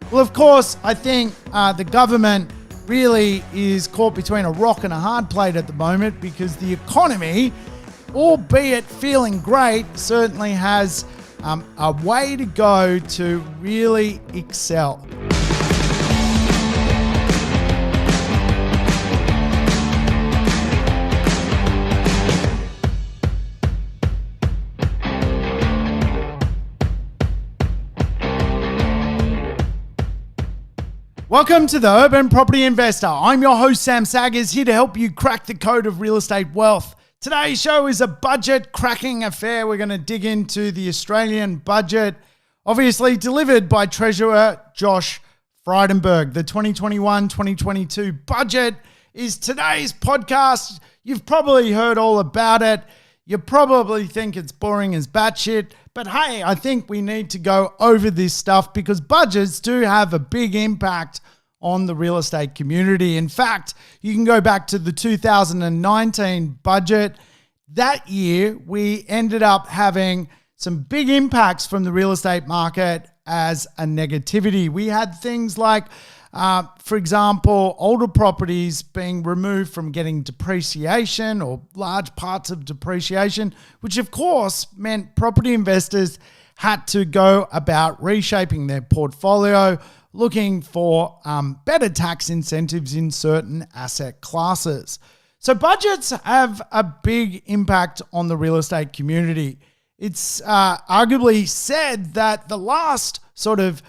Well, of course, I think the government really is caught between a rock and a hard plate at the moment because the economy, albeit feeling great, certainly has a way to go to really excel. Welcome to the Urban Property Investor. I'm your host, Sam Saggers, here to help you crack the code of real estate wealth. Today's show is a budget cracking affair. We're going to dig into the Australian budget, obviously delivered by Treasurer Josh Frydenberg. The 2021-2022 budget is today's podcast. You've probably heard all about it. You probably think it's boring as batshit, but hey, I think we need to go over this stuff because budgets do have a big impact on the real estate community. In fact, you can go back to the 2019 budget. That year, we ended up having some big impacts from the real estate market as a negativity. We had things like, for example, older properties being removed from getting depreciation or large parts of depreciation, which of course meant property investors had to go about reshaping their portfolio, looking for better tax incentives in certain asset classes. So budgets have a big impact on the real estate community. It's arguably said that the last sort of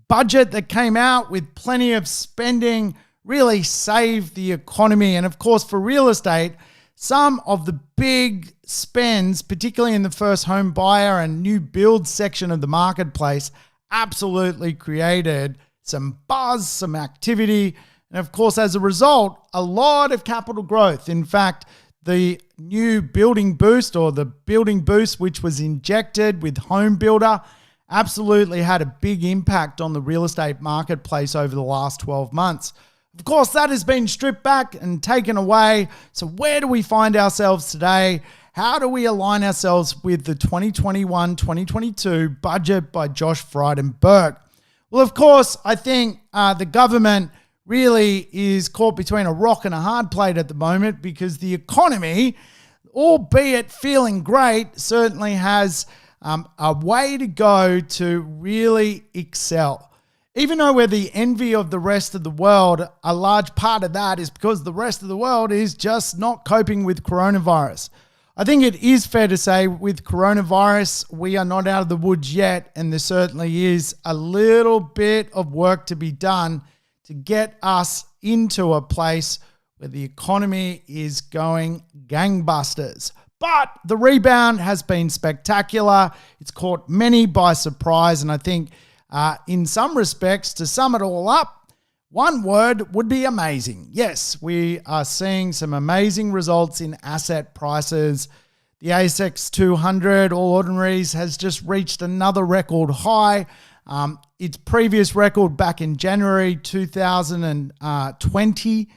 budget that came out with plenty of spending really saved the economy. And of course, for real estate, some of the big spends, particularly in the first home buyer and new build section of the marketplace, absolutely created some buzz, some activity. And of course, as a result, a lot of capital growth. In fact, the new building boost or the building boost, which was injected with Home Builder, absolutely had a big impact on the real estate marketplace over the last 12 months. Of course, that has been stripped back and taken away. So where do we find ourselves today? How do we align ourselves with the 2021-2022 budget by Josh Frydenberg? Well, of course, I think the government really is caught between a rock and a hard plate at the moment because the economy, albeit feeling great, certainly has a way to go to really excel. Even though we're the envy of the rest of the world, a large part of that is because the rest of the world is just not coping with coronavirus. I think it is fair to say with coronavirus, we are not out of the woods yet, and there certainly is a little bit of work to be done to get us into a place where the economy is going gangbusters. But the rebound has been spectacular. It's caught many by surprise. And I think in some respects, to sum it all up, one word would be amazing. Yes, we are seeing some amazing results in asset prices. The ASX 200 All Ordinaries has just reached another record high. Its previous record back in January 2020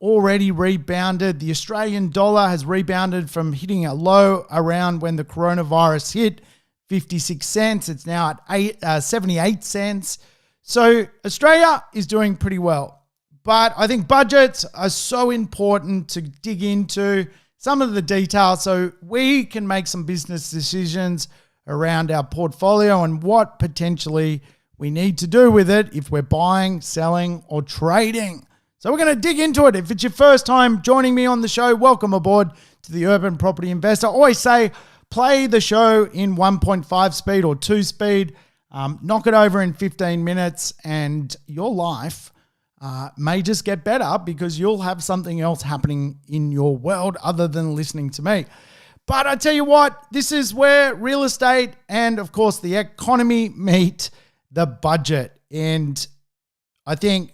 already rebounded. The Australian dollar has rebounded from hitting a low around when the coronavirus hit, 56 cents. It's now at 78 cents. So Australia is doing pretty well. But I think budgets are so important to dig into some of the details so we can make some business decisions around our portfolio and what potentially we need to do with it if we're buying, selling, or trading. So we're going to dig into it. If it's your first time joining me on the show, welcome aboard to the Urban Property Investor. I always say play the show in 1.5 speed or 2 speed. Knock it over in 15 minutes and your life may just get better because you'll have something else happening in your world other than listening to me. But I tell you what, this is where real estate and, of course, the economy meet the budget. And I think,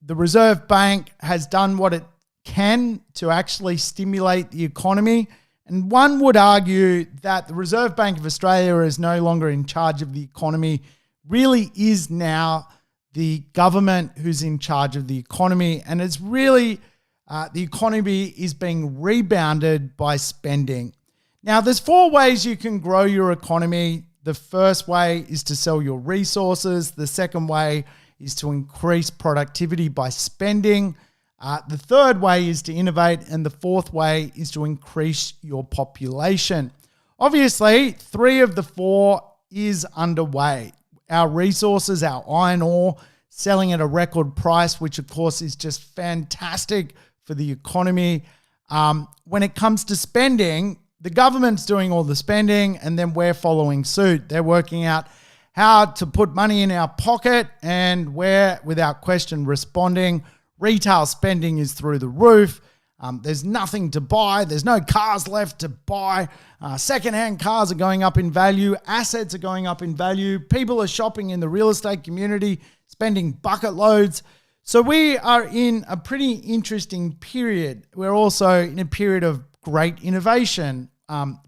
the Reserve Bank has done what it can to actually stimulate the economy. And one would argue that the Reserve Bank of Australia is no longer in charge of the economy, really is now the government who's in charge of the economy. And it's really, the economy is being rebounded by spending. Now, there's 4 ways you can grow your economy. The first way is to sell your resources. The second way is to increase productivity by spending. The third way is to innovate. And the fourth way is to increase your population. Obviously, 3 of the 4 is underway. Our resources, our iron ore, selling at a record price, which of course is just fantastic for the economy. When it comes to spending, the government's doing all the spending and then we're following suit. They're working out how to put money in our pocket and we're, without question, responding. Retail spending is through the roof. There's nothing to buy. There's no cars left to buy. Secondhand cars are going up in value. Assets are going up in value. People are shopping in the real estate community, spending bucket loads. So we are in a pretty interesting period. We're also in a period of great innovation.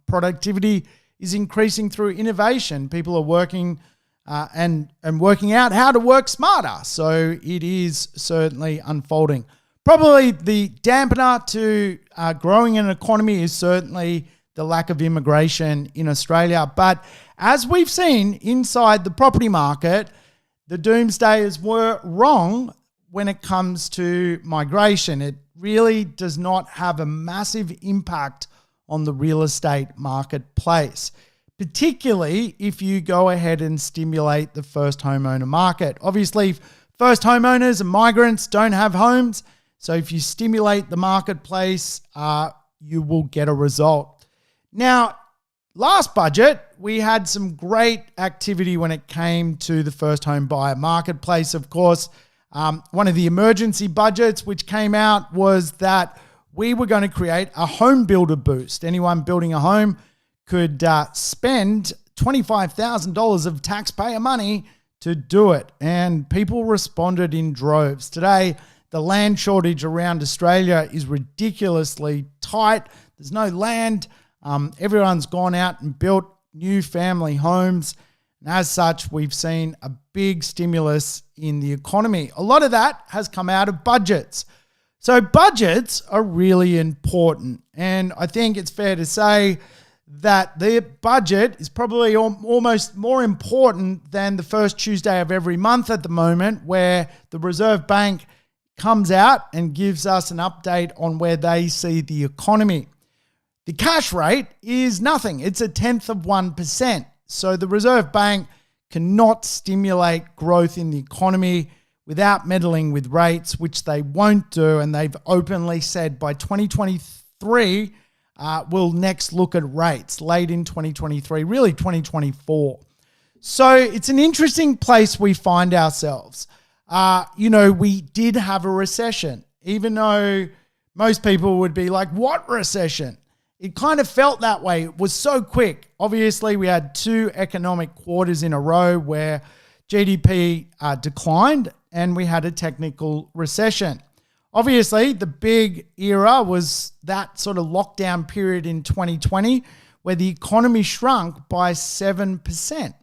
Productivity is increasing through innovation. People are working and working out how to work smarter. So it is certainly unfolding. Probably the dampener to growing an economy is certainly the lack of immigration in Australia. But as we've seen inside the property market, the doomsdayers were wrong when it comes to migration. It really does not have a massive impact on the real estate marketplace, particularly if you go ahead and stimulate the first homeowner market. Obviously, first homeowners and migrants don't have homes. So if you stimulate the marketplace, you will get a result. Now, last budget, we had some great activity when it came to the first home buyer marketplace. Of course, one of the emergency budgets which came out was that we were going to create a home builder boost. Anyone building a home could spend $25,000 of taxpayer money to do it. And people responded in droves. Today, the land shortage around Australia is ridiculously tight. There's no land. Everyone's gone out and built new family homes. And as such, we've seen a big stimulus in the economy. A lot of that has come out of budgets. So budgets are really important. And I think it's fair to say that the budget is probably almost more important than the first Tuesday of every month at the moment, where the Reserve Bank comes out and gives us an update on where they see the economy. The cash rate is nothing. It's 0.1%. So the Reserve Bank cannot stimulate growth in the economy without meddling with rates, which they won't do. And they've openly said by 2023, we'll next look at rates late in 2023, really 2024. So it's an interesting place we find ourselves. We did have a recession, even though most people would be like, what recession? It kind of felt that way. It was so quick. Obviously, we had 2 economic quarters in a row where GDP declined and we had a technical recession. Obviously, the big era was that sort of lockdown period in 2020 where the economy shrunk by 7%.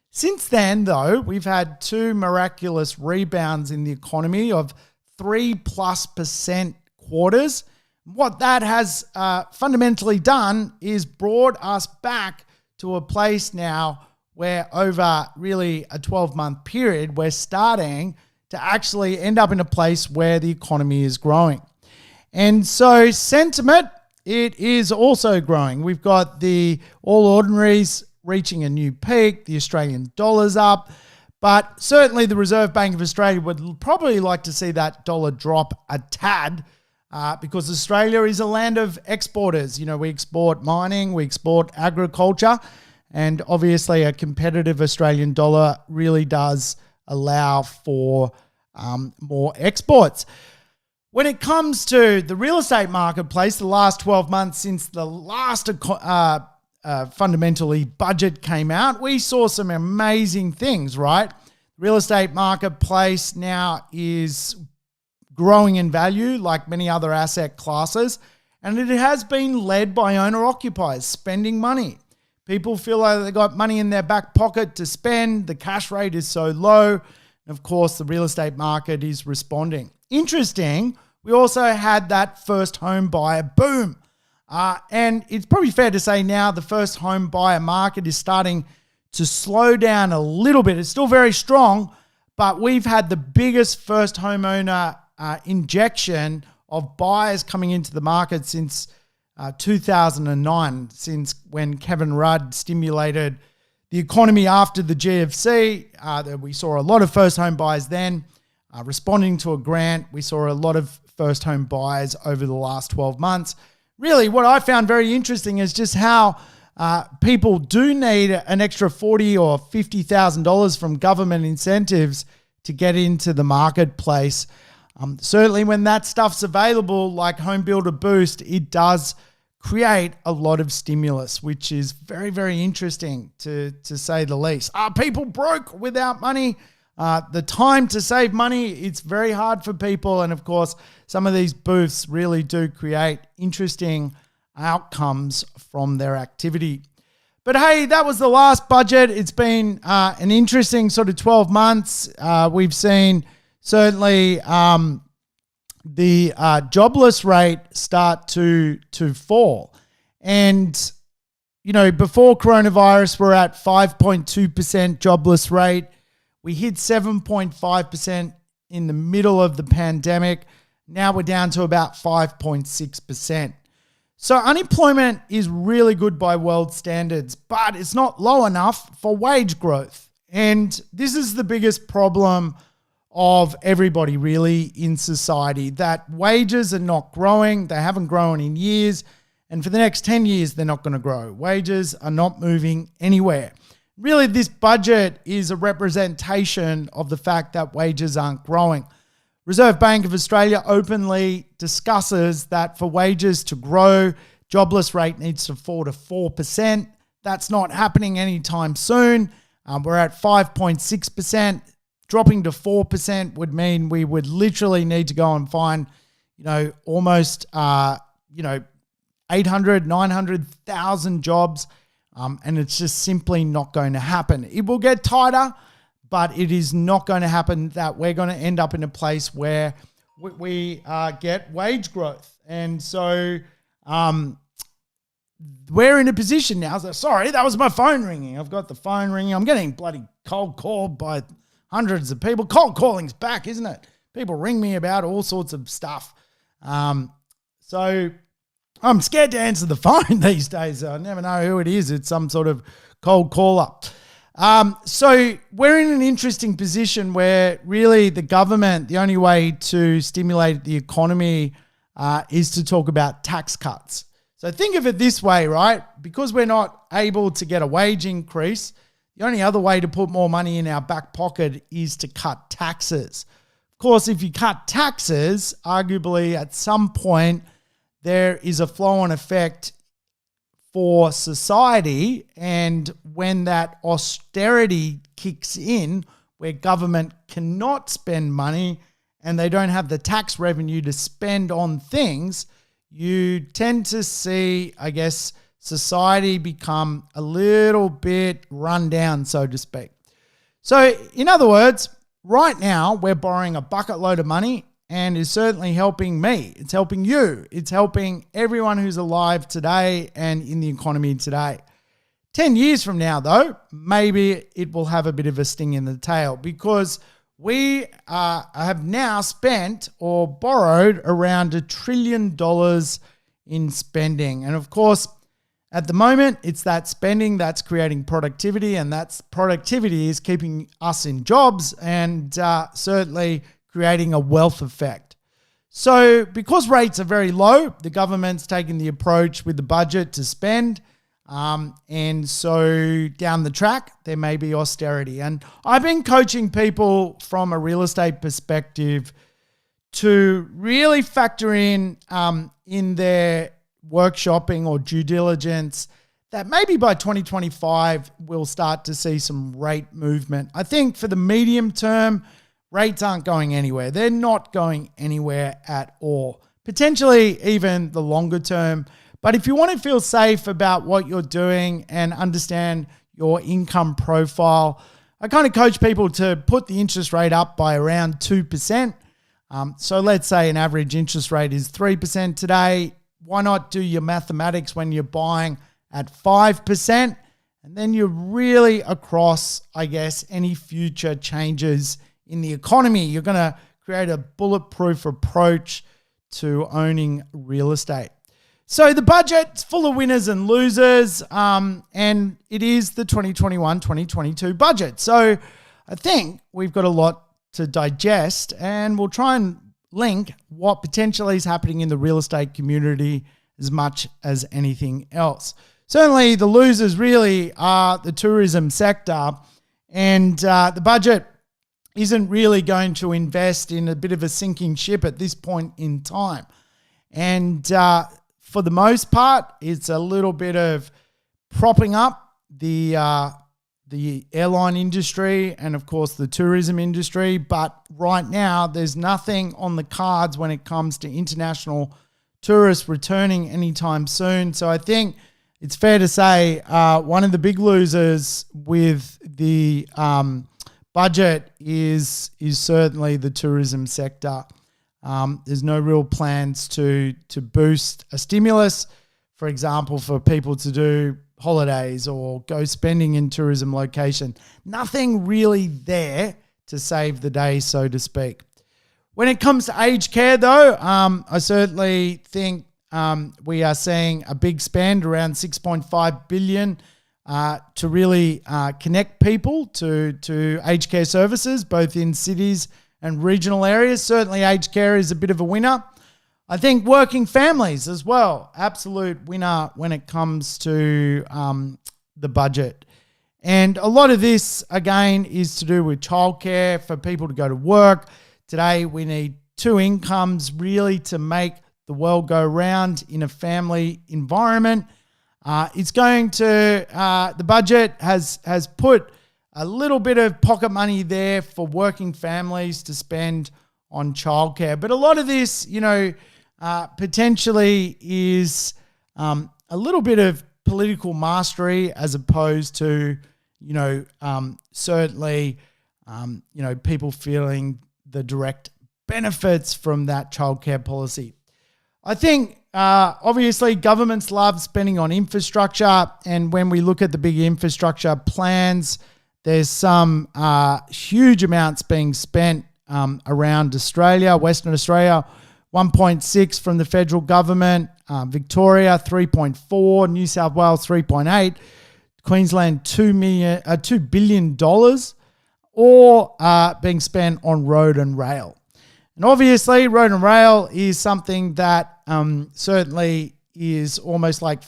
Since then, though, we've had 2 miraculous rebounds in the economy of 3+% quarters. What that has fundamentally done is brought us back to a place now where over really a 12-month period, we're starting to actually end up in a place where the economy is growing. And so sentiment, it is also growing. We've got the All Ordinaries reaching a new peak, the Australian dollar's up, but certainly the Reserve Bank of Australia would probably like to see that dollar drop a tad because Australia is a land of exporters. We export mining, we export agriculture, and obviously a competitive Australian dollar really does allow for more exports. When it comes to the real estate marketplace, the last 12 months since the last fundamentally budget came out, we saw some amazing things, right? Real estate marketplace now is growing in value like many other asset classes, and it has been led by owner-occupiers spending money. People feel like they got money in their back pocket to spend. The cash rate is so low. And of course, the real estate market is responding. Interesting, we also had that first home buyer boom. And it's probably fair to say now the first home buyer market is starting to slow down a little bit. It's still very strong, but we've had the biggest first homeowner injection of buyers coming into the market since 2009, since when Kevin Rudd stimulated the economy after the GFC. We saw a lot of first home buyers then responding to a grant. We saw a lot of first home buyers over the last 12 months. Really, what I found very interesting is just how people do need an extra $40,000 or $50,000 from government incentives to get into the marketplace. Certainly when that stuff's available, like Home Builder Boost, it does create a lot of stimulus, which is very, very interesting to say the least. Are people broke without money? The time to save money, it's very hard for people. And of course, some of these booths really do create interesting outcomes from their activity. But hey, that was the last budget. It's been an interesting sort of 12 months. We've seen certainly the jobless rate start to fall. And, you know, before coronavirus, we're at 5.2% jobless rate. We hit 7.5% in the middle of the pandemic. Now we're down to about 5.6%. So unemployment is really good by world standards, but it's not low enough for wage growth. And this is the biggest problem of everybody really in society, that wages are not growing. They haven't grown in years. And for the next 10 years, they're not going to grow. Wages are not moving anywhere. Really, this budget is a representation of the fact that wages aren't growing. Reserve Bank of Australia openly discusses that for wages to grow, jobless rate needs to fall to 4%. That's not happening anytime soon. We're at 5.6%. Dropping to 4% would mean we would literally need to go and find, almost, 800, 900,000 jobs. And it's just simply not going to happen. It will get tighter, but it is not going to happen that we're going to end up in a place where we get wage growth. And so we're in a position now. Sorry, that was my phone ringing. I've got the phone ringing. I'm getting bloody cold called by hundreds of people. Cold calling's back, isn't it? People ring me about all sorts of stuff. So I'm scared to answer the phone these days. I never know who it is. It's some sort of cold caller. So we're in an interesting position where really the government, the only way to stimulate the economy is to talk about tax cuts. So think of it this way, right? Because we're not able to get a wage increase, the only other way to put more money in our back pocket is to cut taxes. Of course, if you cut taxes, arguably at some point there is a flow-on effect for society, and when that austerity kicks in, where government cannot spend money and they don't have the tax revenue to spend on things, you tend to see, I guess, society become a little bit run down, so to speak. So in other words, right now we're borrowing a bucket load of money, and is certainly helping me. It's helping you. It's helping everyone who's alive today and in the economy today. 10 years from now, though, maybe it will have a bit of a sting in the tail, because we have now spent or borrowed around $1 trillion in spending. And of course, at the moment, it's that spending that's creating productivity, and that productivity is keeping us in jobs and certainly creating a wealth effect. So because rates are very low, the government's taken the approach with the budget to spend. And so down the track, there may be austerity. And I've been coaching people from a real estate perspective to really factor in their workshopping or due diligence that maybe by 2025, we'll start to see some rate movement. I think for the medium term, rates aren't going anywhere. They're not going anywhere at all. Potentially even the longer term. But if you want to feel safe about what you're doing and understand your income profile, I kind of coach people to put the interest rate up by around 2%. So let's say an average interest rate is 3% today. Why not do your mathematics when you're buying at 5%? And then you're really across, I guess, any future changes in the economy. You're going to create a bulletproof approach to owning real estate. So the budget's full of winners and losers, and it is the 2021-2022 budget. So I think we've got a lot to digest, and we'll try and link what potentially is happening in the real estate community as much as anything else. Certainly the losers really are the tourism sector, and the budget isn't really going to invest in a bit of a sinking ship at this point in time. And for the most part, it's a little bit of propping up the airline industry and, of course, the tourism industry. But right now, there's nothing on the cards when it comes to international tourists returning anytime soon. So I think it's fair to say one of the big losers with the budget is certainly the tourism sector. There's no real plans to boost a stimulus, for example, for people to do holidays or go spending in tourism location. Nothing really there to save the day, so to speak. When it comes to aged care, though, I certainly think we are seeing a big spend, around $6.5 billion, to really connect people to aged care services, both in cities and regional areas. Certainly aged care is a bit of a winner. I think working families as well, absolute winner when it comes to the budget. And a lot of this, again, is to do with childcare for people to go to work. Today, we need two incomes really to make the world go round in a family environment. It's going to, the budget has put a little bit of pocket money there for working families to spend on childcare. But a lot of this, potentially is a little bit of political mastery as opposed to, certainly, people feeling the direct benefits from that childcare policy. I think, obviously, governments love spending on infrastructure. And when we look at the big infrastructure plans, there's some huge amounts being spent around Australia, Western Australia, 1.6 from the federal government, Victoria 3.4, New South Wales 3.8, Queensland $2 billion, or being spent on road and rail. And obviously, road and rail is something that certainly is almost like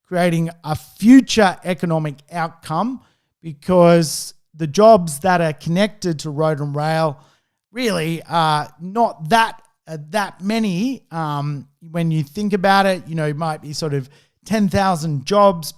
creating a future economic outcome, because the jobs that are connected to road and rail really are not that many. When you think about it, it might be sort of 10,000 jobs,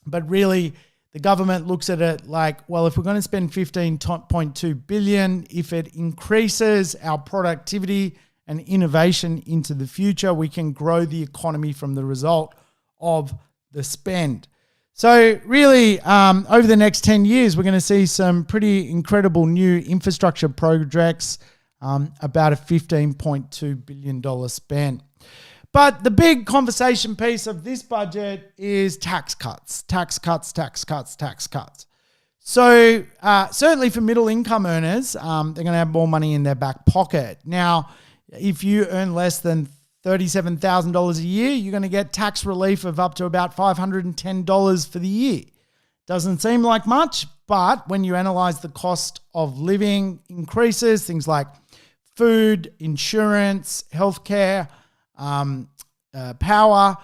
but really the government looks at it like, well, if we're going to spend $15.2 billion, if it increases our productivity and innovation into the future, we can grow the economy from the result of the spend. So really, over the next 10 years, we're going to see some pretty incredible new infrastructure projects, about a $15.2 billion spend. But the big conversation piece of this budget is tax cuts. So certainly for middle income earners, they're going to have more money in their back pocket. Now, if you earn less than $37,000 a year, you're going to get tax relief of up to about $510 for the year. Doesn't seem like much, but when you analyze the cost of living increases, things like food, insurance, healthcare, power,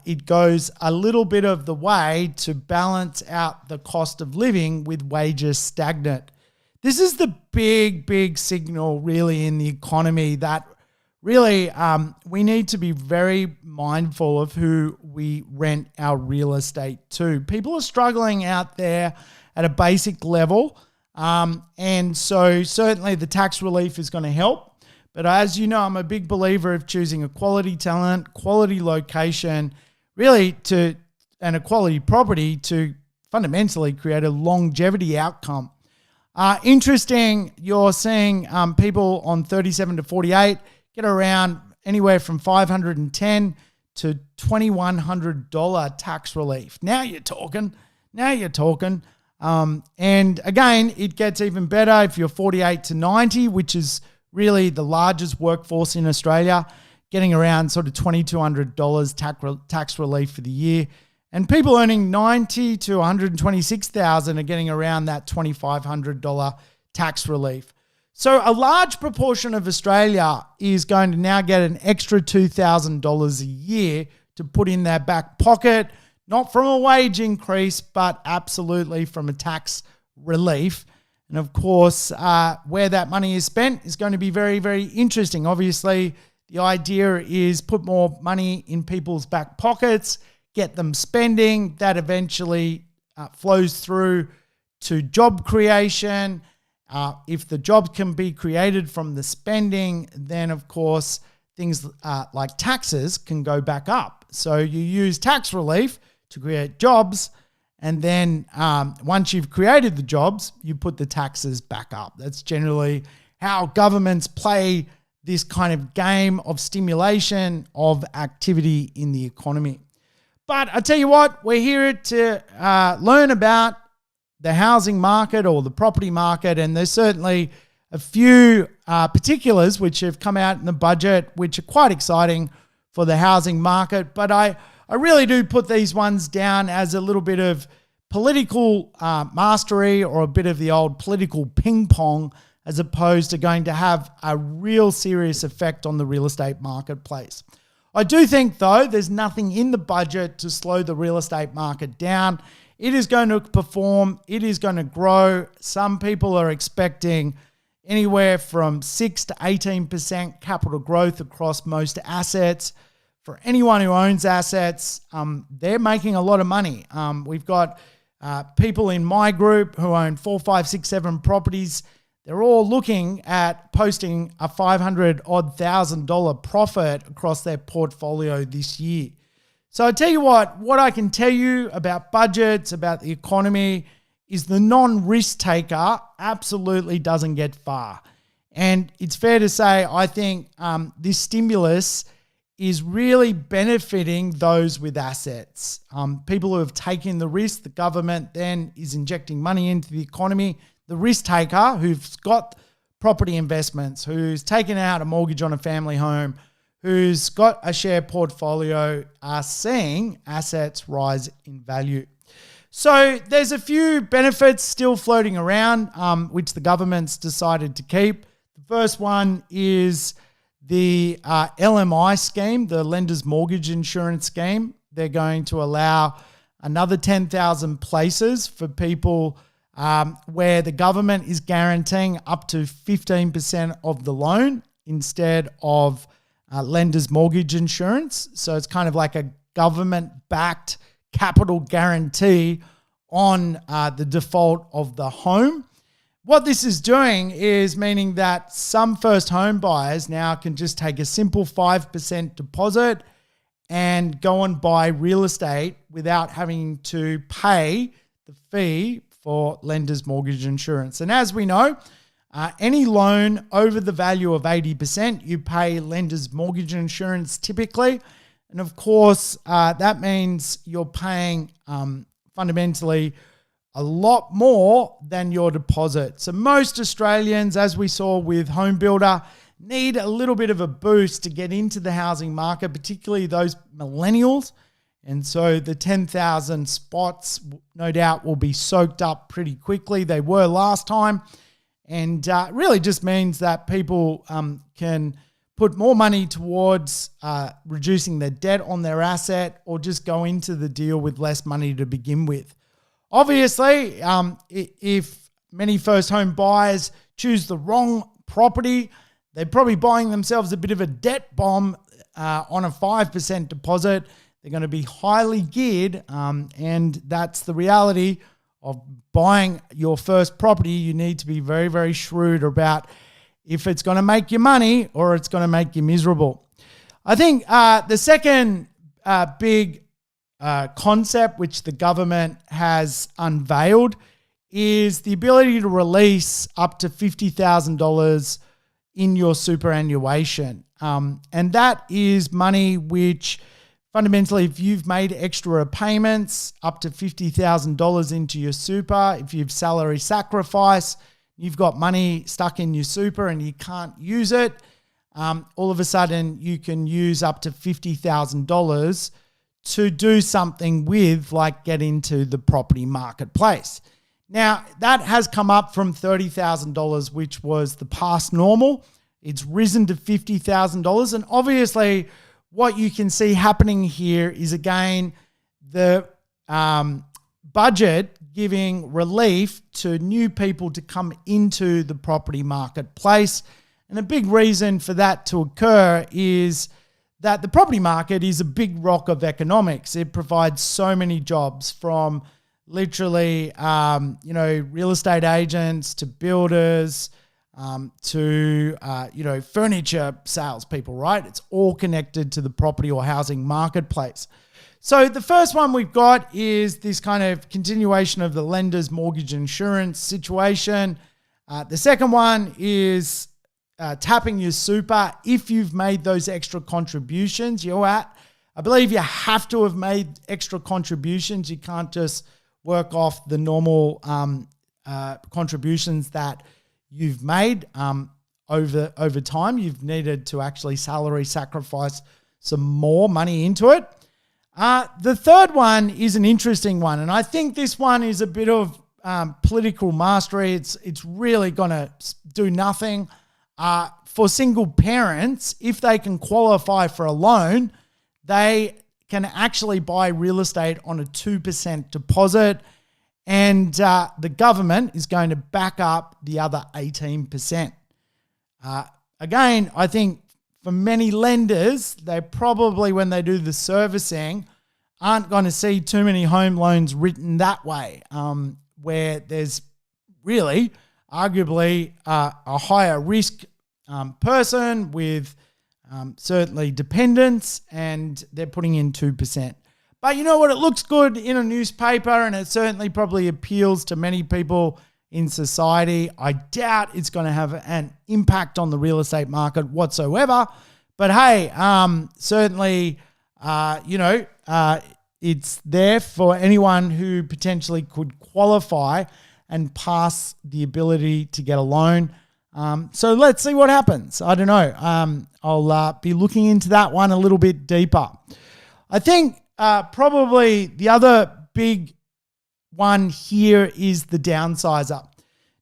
it goes a little bit of the way to balance out the cost of living with wages stagnant. This is the big signal really in the economy that really we need to be very mindful of who we rent our real estate to. People are struggling out there at a basic level, and so certainly the tax relief is going to help. But as you know, I'm a big believer of choosing a quality talent, quality location, really and a quality property to fundamentally create a longevity outcome. Interesting, you're seeing people on 37 to 48 get around anywhere from $510 to $2,100 tax relief. Now you're talking. Now you're talking. And again, it gets even better if you're 48 to 90, which is really the largest workforce in Australia, getting around sort of $2,200 tax relief for the year. And people earning 90 to 126,000 are getting around that $2,500 tax relief. So a large proportion of Australia is going to now get an extra $2,000 a year to put in their back pocket, not from a wage increase, but absolutely from a tax relief. And of course, where that money is spent is going to be very, very interesting. Obviously, the idea is put more money in people's back pockets, get them spending. That eventually flows through to job creation. If the job can be created from the spending, then of course things like taxes can go back up. So you use tax relief to create jobs, and then once you've created the jobs, you put the taxes back up. That's generally how governments play this kind of game of stimulation of activity in the economy. But I tell you what, we're here to learn about the housing market or the property market, and there's certainly a few particulars which have come out in the budget which are quite exciting for the housing market. But I really do put these ones down as a little bit of political mastery or a bit of the old political ping pong, as opposed to going to have a real serious effect on the real estate marketplace. I do think, though, there's nothing in the budget to slow the real estate market down. It is going to perform. It is going to grow. Some people are expecting anywhere from 6 to 18% capital growth across most assets. For anyone who owns assets, they're making a lot of money. We've got people in my group who own 4, 5, 6, 7 properties. They're all looking at posting a $500,000 profit across their portfolio this year. So I tell you what I can tell you about budgets, about the economy, is the non-risk taker absolutely doesn't get far. And it's fair to say, I think this stimulus is really benefiting those with assets. People who have taken the risk, the government then is injecting money into the economy. The risk taker who's got property investments, who's taken out a mortgage on a family home, who's got a share portfolio, are seeing assets rise in value. So there's a few benefits still floating around, which the government's decided to keep. The first one is the LMI scheme, the Lender's Mortgage Insurance Scheme. They're going to allow another 10,000 places for people where the government is guaranteeing up to 15% of the loan instead of lender's mortgage insurance. So it's kind of like a government-backed capital guarantee on the default of the home. What this is doing is meaning that some first home buyers now can just take a simple 5% deposit and go and buy real estate without having to pay the fee for lender's mortgage insurance. And as we know, any loan over the value of 80%, you pay lender's mortgage insurance typically. And of course, that means you're paying fundamentally a lot more than your deposit. So most Australians, as we saw with Home Builder, need a little bit of a boost to get into the housing market, particularly those millennials. And so the 10,000 spots, no doubt, will be soaked up pretty quickly. They were last time. And it really just means that people can put more money towards reducing their debt on their asset, or just go into the deal with less money to begin with. Obviously, if many first home buyers choose the wrong property, they're probably buying themselves a bit of a debt bomb on a 5% deposit. They're going to be highly geared, and that's the reality of buying your first property. You need to be very, very shrewd about if it's going to make you money or it's going to make you miserable. I think the second big concept which the government has unveiled is the ability to release up to $50,000 in your superannuation. And that is money which Fundamentally, if you've made extra payments up to $50,000 into your super, if you've salary sacrifice, you've got money stuck in your super and you can't use it, all of a sudden you can use up to $50,000 to do something with, like get into the property marketplace. Now, that has come up from $30,000, which was the past normal. It's risen to $50,000. And obviously, what you can see happening here is, again, the budget giving relief to new people to come into the property marketplace. And a big reason for that to occur is that the property market is a big rock of economics. It provides so many jobs, from literally, real estate agents to builders, to furniture salespeople, right? It's all connected to the property or housing marketplace. So the first one we've got is this kind of continuation of the lender's mortgage insurance situation. The second one is tapping your super if you've made those extra contributions. I believe you have to have made extra contributions. You can't just work off the normal contributions that you've made over time. You've needed to actually salary sacrifice some more money into it. The third one is an interesting one, and I think this one is a bit of political mastery. It's really going to do nothing. For single parents, if they can qualify for a loan, they can actually buy real estate on a 2% deposit, and the government is going to back up the other 18%. Again, I think for many lenders, they probably, when they do the servicing, aren't going to see too many home loans written that way, where there's really arguably a higher risk person with certainly dependents, and they're putting in 2%. But you know what? It looks good in a newspaper, and it certainly probably appeals to many people in society. I doubt it's going to have an impact on the real estate market whatsoever. But hey, certainly, it's there for anyone who potentially could qualify and pass the ability to get a loan. So let's see what happens. I don't know. I'll be looking into that one a little bit deeper. I think probably the other big one here is the downsizer.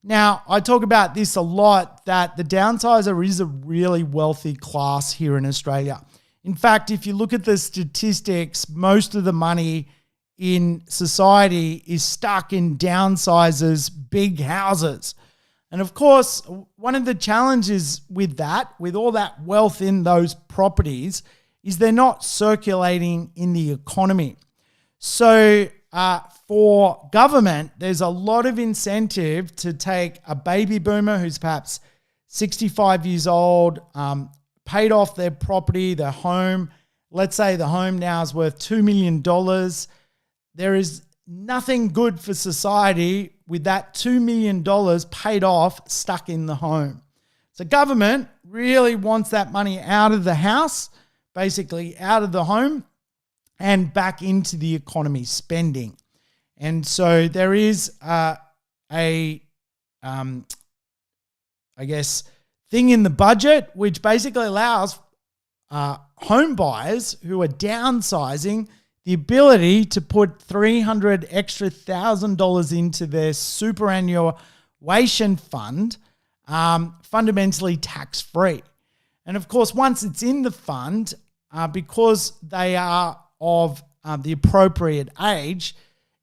Now, I talk about this a lot, that the downsizer is a really wealthy class here in Australia. In fact, if you look at the statistics, most of the money in society is stuck in downsizers' big houses. And of course, one of the challenges with that, with all that wealth in those properties, is they're not circulating in the economy. So for government, there's a lot of incentive to take a baby boomer who's perhaps 65 years old, paid off their property, their home. Let's say the home now is worth $2 million. There is nothing good for society with that $2 million paid off stuck in the home. So government really wants that money out of the house, basically out of the home, and back into the economy spending. And so there is thing in the budget which basically allows home buyers who are downsizing the ability to put $300,000 extra into their superannuation fund, fundamentally tax-free. And of course, once it's in the fund, because they are of the appropriate age,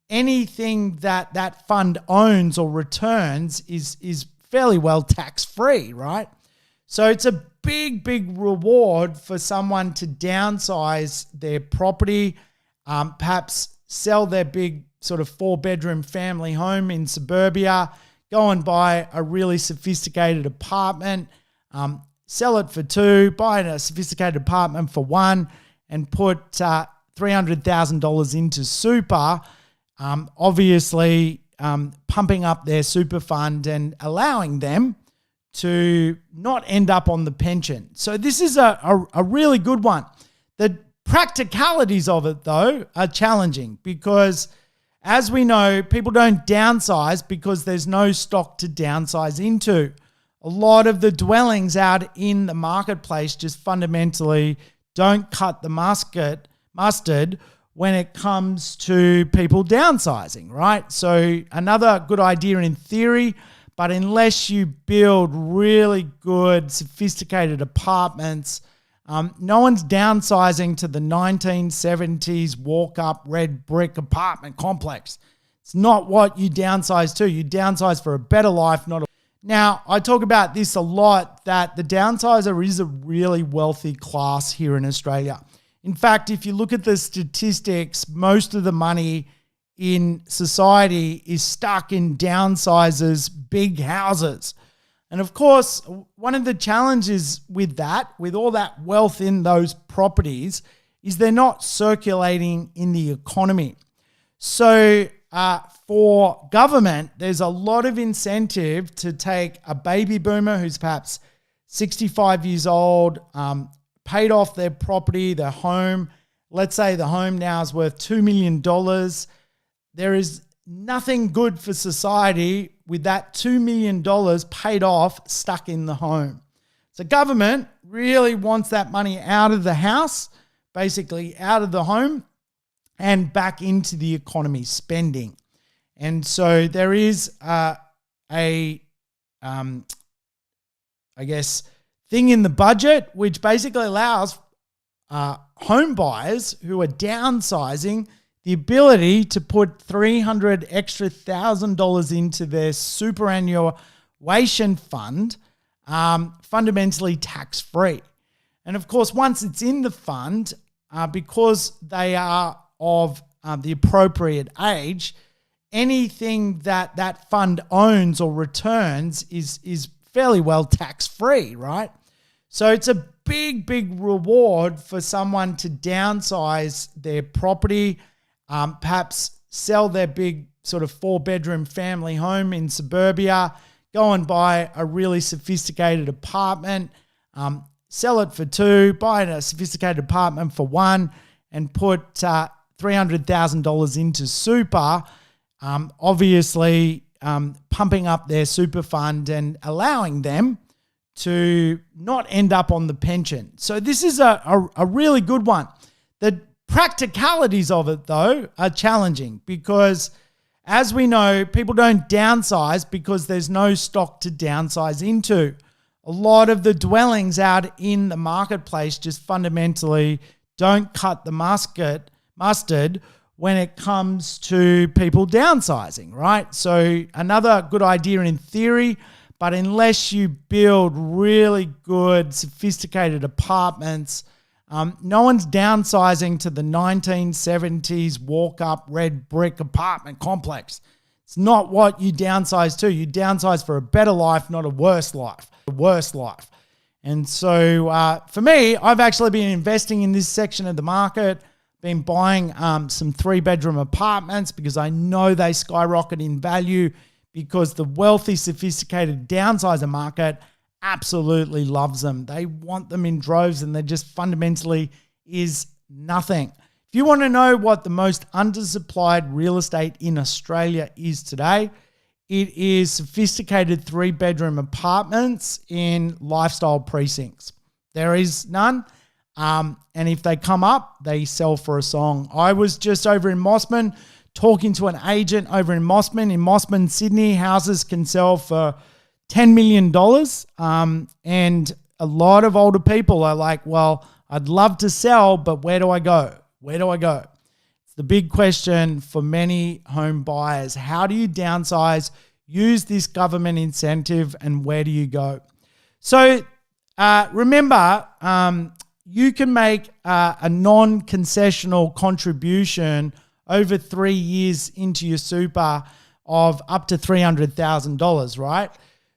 anything that that fund owns or returns is fairly well tax-free, right? So it's a big, big reward for someone to downsize their property, perhaps sell their big sort of 4-bedroom family home in suburbia, go and buy a really sophisticated apartment, sell it for 2, buy a sophisticated apartment for 1, and put $300,000 into super, obviously pumping up their super fund and allowing them to not end up on the pension. So this is a really good one. The practicalities of it, though, are challenging because, as we know, people don't downsize because there's no stock to downsize into. A lot of the dwellings out in the marketplace just fundamentally don't cut the mustard when it comes to people downsizing, right? So another good idea in theory, but unless you build really good, sophisticated apartments, no one's downsizing to the 1970s walk-up red brick apartment complex. It's not what you downsize to. You downsize for a better life, not a... Now, I talk about this a lot, that the downsizer is a really wealthy class here in Australia. In fact, if you look at the statistics, most of the money in society is stuck in downsizers' big houses. And of course, one of the challenges with that, with all that wealth in those properties, is they're not circulating in the economy. So for government, there's a lot of incentive to take a baby boomer who's perhaps 65 years old, paid off their property, their home. Let's say the home now is worth $2 million. There is nothing good for society with that $2 million paid off stuck in the home. So government really wants that money out of the house, basically out of the home, and back into the economy spending. And so there is thing in the budget which basically allows home buyers who are downsizing the ability to put $300,000 extra into their superannuation fund, fundamentally tax-free. And of course, once it's in the fund, because they are of the appropriate age, anything that fund owns or returns is fairly well tax-free, right? So it's a big reward for someone to downsize their property, perhaps sell their big sort of 4-bedroom family home in suburbia, go and buy a really sophisticated apartment, sell it for 2, buy a sophisticated apartment for 1, and put $300,000 into super, obviously pumping up their super fund and allowing them to not end up on the pension. So this is a really good one. The practicalities of it, though, are challenging because, as we know, people don't downsize because there's no stock to downsize into. A lot of the dwellings out in the marketplace just fundamentally don't cut the mustard when it comes to people downsizing, right? So another good idea in theory, but unless you build really good, sophisticated apartments, no one's downsizing to the 1970s walk-up red brick apartment complex. It's not what you downsize to. You downsize for a better life, not a worse life. And so for me, I've actually been investing in this section of the market, been buying some 3-bedroom apartments because I know they skyrocket in value because the wealthy, sophisticated downsizer market absolutely loves them. They want them in droves and they just fundamentally is nothing. If you want to know what the most undersupplied real estate in Australia is today, it is sophisticated 3-bedroom apartments in lifestyle precincts. There is none. And if they come up, they sell for a song. I was just over in Mossman talking to an agent over in Mossman. In Mossman, Sydney, houses can sell for $10 million. And a lot of older people are like, well, I'd love to sell, but where do I go? It's the big question for many home buyers. How do you downsize, use this government incentive, and where do you go? So remember, you can make a non-concessional contribution over 3 years into your super of up to $300,000, right?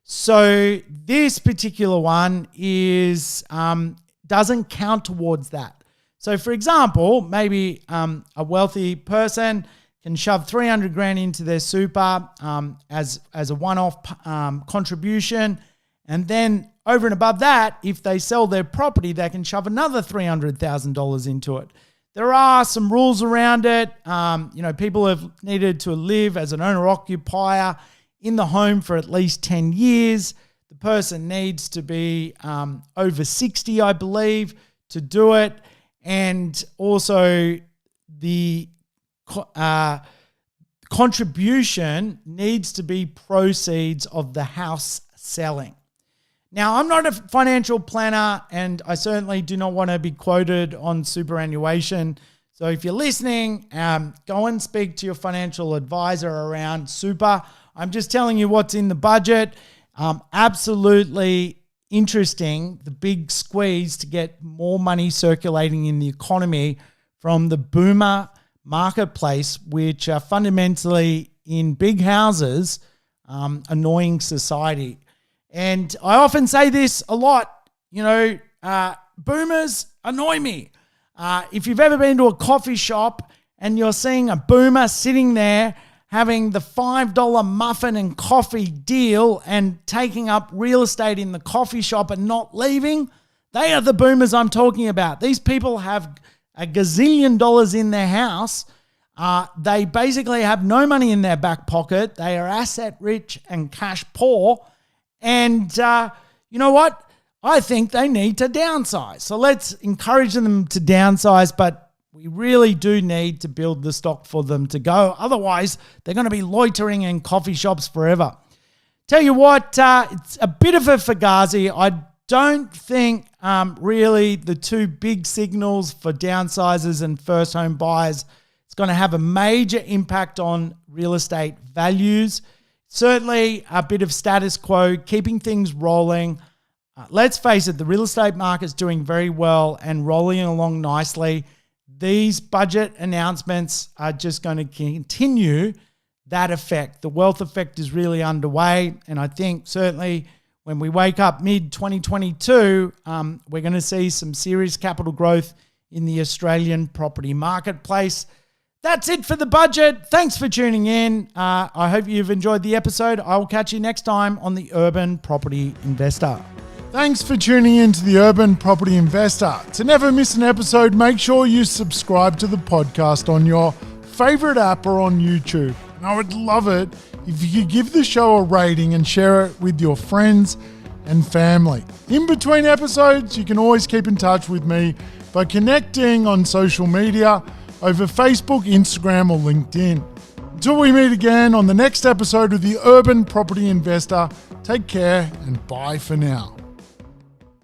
So this particular one is doesn't count towards that. So for example, maybe a wealthy person can shove $300,000 into their super as a one-off contribution, and then over and above that, if they sell their property, they can shove another $300,000 into it. There are some rules around it. People have needed to live as an owner-occupier in the home for at least 10 years. The person needs to be over 60, I believe, to do it. And also the contribution needs to be proceeds of the house selling. Now, I'm not a financial planner, and I certainly do not want to be quoted on superannuation. So if you're listening, go and speak to your financial advisor around super. I'm just telling you what's in the budget. Absolutely interesting, the big squeeze to get more money circulating in the economy from the boomer marketplace, which are fundamentally in big houses, annoying society. And I often say this a lot, boomers annoy me. If you've ever been to a coffee shop and you're seeing a boomer sitting there having the $5 muffin and coffee deal and taking up real estate in the coffee shop and not leaving, they are the boomers I'm talking about. These people have a gazillion dollars in their house. They basically have no money in their back pocket. They are asset rich and cash poor. And you know what? I think they need to downsize. So let's encourage them to downsize, but we really do need to build the stock for them to go. Otherwise, they're going to be loitering in coffee shops forever. Tell you what, it's a bit of a fugazi. I don't think really the two big signals for downsizers and first home buyers, it's going to have a major impact on real estate values. Certainly a bit of status quo, keeping things rolling. Let's face it, the real estate market's doing very well and rolling along nicely. These budget announcements are just going to continue that effect. The wealth effect is really underway. And I think certainly when we wake up mid-2022, we're going to see some serious capital growth in the Australian property marketplace. That's it for the budget. Thanks for tuning in. I hope you've enjoyed the episode. I will catch you next time on the Urban Property Investor. Thanks for tuning in to the Urban Property Investor. To never miss an episode, make sure you subscribe to the podcast on your favorite app or on YouTube. And I would love it if you could give the show a rating and share it with your friends and family. In between episodes, you can always keep in touch with me by connecting on social media over Facebook, Instagram, or LinkedIn. Until we meet again on the next episode of the Urban Property Investor, take care and bye for now.